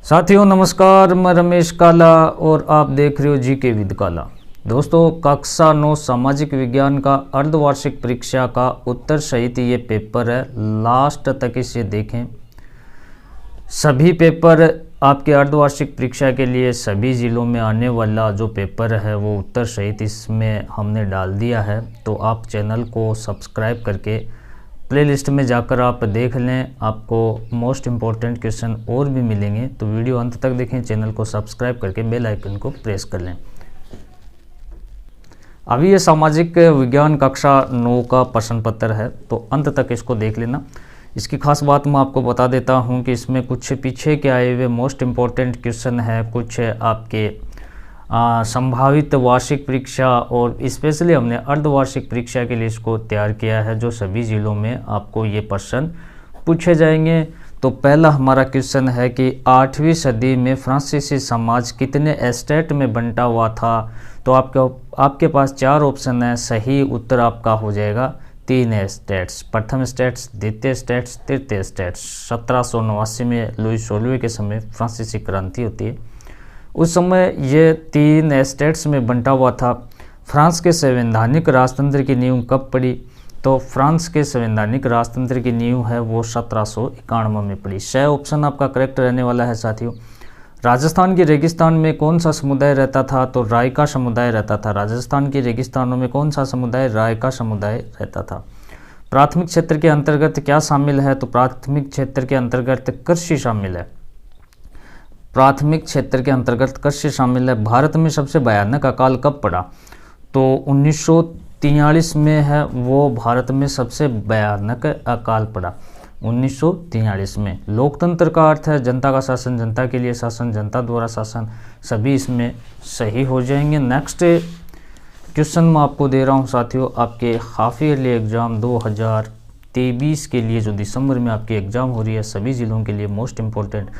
साथियों नमस्कार, मैं रमेश काला और आप देख रहे हो जीके विद काला। दोस्तों, कक्षा 9 सामाजिक विज्ञान का अर्धवार्षिक परीक्षा का उत्तर सहित ये पेपर है। लास्ट तक इसे देखें। सभी पेपर आपके अर्धवार्षिक परीक्षा के लिए सभी ज़िलों में आने वाला जो पेपर है वो उत्तर सहित इसमें हमने डाल दिया है। तो आप चैनल को सब्सक्राइब करके प्लेलिस्ट में जाकर आप देख लें, आपको मोस्ट इम्पॉर्टेंट क्वेश्चन और भी मिलेंगे। तो वीडियो अंत तक देखें, चैनल को सब्सक्राइब करके बेल आइकन को प्रेस कर लें। अभी ये सामाजिक विज्ञान कक्षा 9 का प्रश्न पत्र है, तो अंत तक इसको देख लेना। इसकी खास बात मैं आपको बता देता हूँ कि इसमें कुछ पीछे के आए हुए मोस्ट इम्पॉर्टेंट क्वेश्चन है, कुछ आपके संभावित वार्षिक परीक्षा और स्पेशली हमने अर्धवार्षिक परीक्षा के लिए इसको तैयार किया है, जो सभी ज़िलों में आपको ये प्रश्न पूछे जाएंगे। तो पहला हमारा क्वेश्चन है कि 8वीं सदी में फ्रांसीसी समाज कितने एस्टेट में बंटा हुआ था। तो आपके पास 4 ऑप्शन है। सही उत्तर आपका हो जाएगा 3 एस्टेट्स। प्रथम स्टेट्स, द्वितीय स्टेट्स, तृतीय स्टेट्स। 1789 में लुई 16वें के समय फ्रांसीसी क्रांति होती है। उस समय ये 3 एस्टेट्स में बंटा हुआ था। फ्रांस के संवैधानिक राजतंत्र की नींव कब पड़ी? तो फ्रांस के संवैधानिक राजतंत्र की नींव है वो 1791 में पड़ी। 6 ऑप्शन आपका करेक्ट रहने वाला है साथियों। राजस्थान की रेगिस्तान में कौन सा समुदाय रहता था? तो राय का समुदाय रहता था। राजस्थान की रेगिस्तानों में कौन सा समुदाय? राय का समुदाय रहता था। प्राथमिक क्षेत्र के अंतर्गत क्या शामिल है? तो प्राथमिक क्षेत्र के अंतर्गत कृषि शामिल है। प्राथमिक क्षेत्र के अंतर्गत कृषि शामिल है। भारत में सबसे भयानक अकाल कब पड़ा? तो 1943 में है वो भारत में सबसे भयानक अकाल पड़ा, 1943 में। लोकतंत्र का अर्थ है जनता का शासन, जनता के लिए शासन, जनता द्वारा शासन। सभी इसमें सही हो जाएंगे। नेक्स्ट क्वेश्चन मैं आपको दे रहा हूँ साथियों, आपके हाफ ईयरली एग्जाम 2023 के लिए जो दिसंबर में आपकी एग्जाम हो रही है, सभी ज़िलों के लिए मोस्ट इम्पोर्टेंट।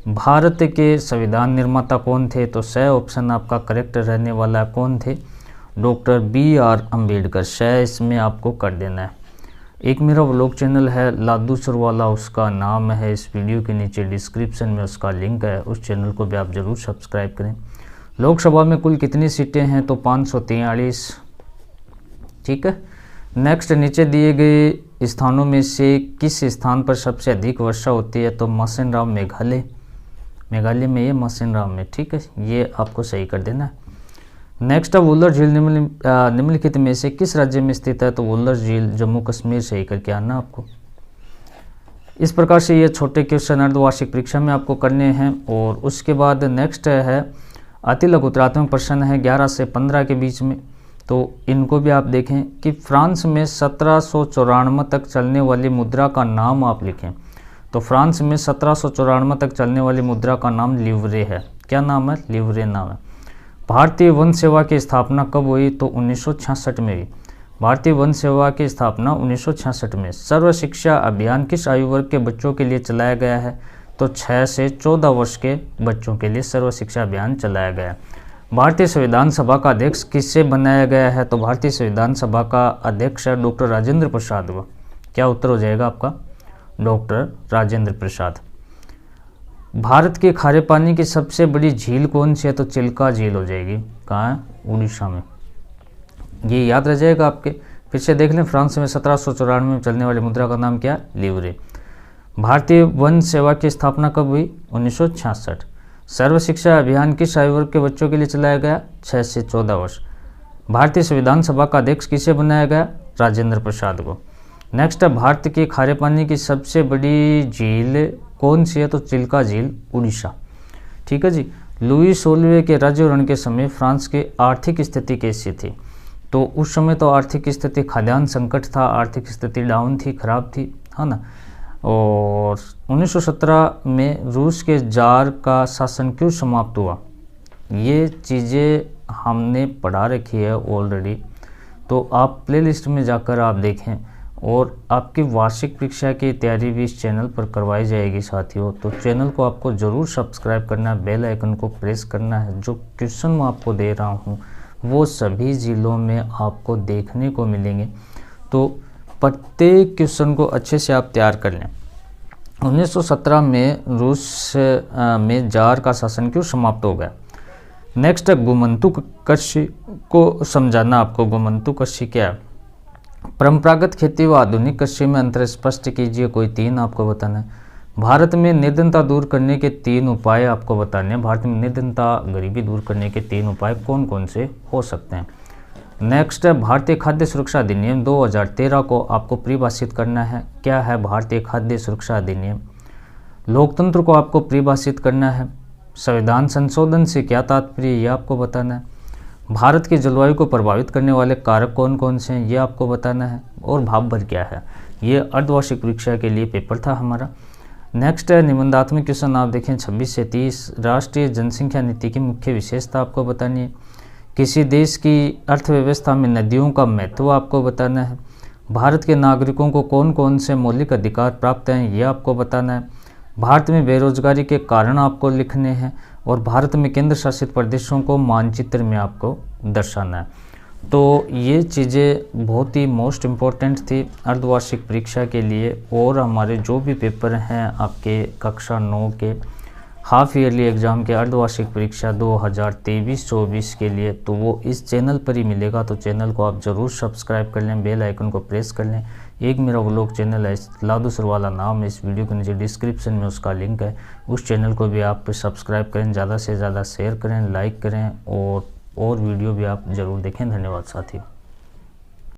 भारत के संविधान निर्माता कौन थे? तो 6 ऑप्शन आपका करेक्ट रहने वाला है। कौन थे? Doctor BR Ambedkar. 6 इसमें आपको कर देना है। एक मेरा व्लॉग चैनल है लादू सरवाला, उसका नाम है, इस वीडियो के नीचे डिस्क्रिप्शन में उसका लिंक है, उस चैनल को भी आप ज़रूर सब्सक्राइब करें। लोकसभा में कुल कितनी सीटें हैं? तो 543। ठीक है। नेक्स्ट, नीचे दिए गए स्थानों में से किस स्थान पर सबसे अधिक वर्षा होती है? तो मासेनराम मेघालय में, ये मासेनराम में। ठीक है, ये आपको सही कर देना है। नेक्स्ट, वुलर झील निम्नलिखित में से किस राज्य में स्थित है? तो वुलर झील जम्मू कश्मीर सही करके आना आपको। इस प्रकार से ये छोटे क्वेश्चन अर्धवार्षिक परीक्षा में आपको करने हैं। और उसके बाद नेक्स्ट है अति लघुतरात्मक प्रश्न है 11 से 15 के बीच में। तो इनको भी आप देखें कि फ्रांस में 1794 तक चलने वाली मुद्रा का नाम आप लिखें। तो फ्रांस में 1794 तक चलने वाली मुद्रा का नाम लिवरे है। क्या नाम है? लिवरे नाम है। भारतीय वन सेवा की स्थापना कब हुई? तो 1966 में हुई। भारतीय वन सेवा की स्थापना 1966 में। सर्व शिक्षा अभियान किस आयु वर्ग के बच्चों के लिए चलाया गया है? तो 6 से 14 वर्ष के बच्चों के लिए सर्व शिक्षा अभियान चलाया गया है। भारतीय संविधान सभा का अध्यक्ष किससे बनाया गया है? तो भारतीय संविधान सभा का अध्यक्ष है डॉक्टर राजेंद्र प्रसाद। क्या उत्तर हो जाएगा आपका? डॉक्टर राजेंद्र प्रसाद। भारत के खारे पानी की सबसे बड़ी झील कौन सी है? तो चिल्का झील हो जाएगी। कहाँ है? उड़ीसा में। ये याद रह जाएगा आपके। फिर से देख लें, फ्रांस में 1794 में चलने वाली मुद्रा का नाम क्या? लिवरे। भारतीय वन सेवा की स्थापना कब हुई? 1966। सर्व शिक्षा अभियान किस आयु वर्ग के बच्चों के लिए चलाया गया? 6 से 14 वर्ष। भारतीय संविधान सभा का अध्यक्ष किसे बनाया गया? राजेंद्र प्रसाद को। नेक्स्ट है, भारत के खारे पानी की सबसे बड़ी झील कौन सी है? तो चिल्का झील, उड़ीसा। ठीक है जी। लुई 16वें के राज्यवरण के समय फ्रांस की आर्थिक स्थिति कैसी थी? तो उस समय तो आर्थिक स्थिति, खाद्यान्न संकट था, आर्थिक स्थिति डाउन थी, खराब थी, है ना। और 1917 में रूस के जार का शासन क्यों समाप्त हुआ? ये चीज़ें हमने पढ़ा रखी है ऑलरेडी, तो आप प्लेलिस्ट में जाकर आप देखें। और आपकी वार्षिक परीक्षा की तैयारी भी इस चैनल पर करवाई जाएगी साथियों। तो चैनल को आपको ज़रूर सब्सक्राइब करना है, बेल आइकन को प्रेस करना है। जो क्वेश्चन मैं आपको दे रहा हूँ वो सभी ज़िलों में आपको देखने को मिलेंगे। तो प्रत्येक क्वेश्चन को अच्छे से आप तैयार कर लें। 1917 में रूस में जार का शासन क्यों समाप्त हो गया। नेक्स्ट है गोमंतक कृषि को समझाना आपको। गोमंतक कृषि क्या है। परंपरागत खेती व आधुनिक कृषि में अंतर स्पष्ट कीजिए। कोई 3 आपको बताना है। भारत में निर्धनता दूर करने के 3 उपाय आपको बताने हैं। भारत में निर्धनता गरीबी दूर करने के 3 उपाय कौन कौन से हो सकते हैं। नेक्स्ट है भारतीय खाद्य सुरक्षा अधिनियम 2013 को आपको परिभाषित करना है। क्या है भारतीय खाद्य सुरक्षा अधिनियम। लोकतंत्र को आपको परिभाषित करना है। संविधान संशोधन से क्या तात्पर्य ये आपको बताना है। भारत की जलवायु को प्रभावित करने वाले कारक कौन कौन से हैं ये आपको बताना है। और भाव भर क्या है। ये अर्धवार्षिक परीक्षा के लिए पेपर था हमारा। नेक्स्ट है निबंधात्मक क्वेश्चन आप देखें 26 से 30। राष्ट्रीय जनसंख्या नीति की मुख्य विशेषता आपको बतानी है। किसी देश की अर्थव्यवस्था में नदियों का महत्व आपको बताना है। भारत के नागरिकों को कौन कौन से मौलिक अधिकार प्राप्त हैं ये आपको बताना है। भारत में बेरोजगारी के कारण आपको लिखने हैं। और भारत में केंद्र शासित प्रदेशों को मानचित्र में आपको दर्शाना है। तो ये चीज़ें बहुत ही मोस्ट इम्पोर्टेंट थी अर्धवार्षिक परीक्षा के लिए। और हमारे जो भी पेपर हैं आपके कक्षा 9 के हाफ ईयरली एग्ज़ाम के अर्धवार्षिक परीक्षा 2023-24 के लिए, तो वो इस चैनल पर ही मिलेगा। तो चैनल को आप ज़रूर सब्सक्राइब कर लें, बेल आइकन को प्रेस कर लें। एक मेरा व्लॉग चैनल है लादू सरवाला नाम है, इस वीडियो के नीचे डिस्क्रिप्शन में उसका लिंक है। उस चैनल को भी आप सब्सक्राइब करें, ज़्यादा से ज़्यादा शेयर करें, लाइक करें और वीडियो भी आप ज़रूर देखें। धन्यवाद साथियों।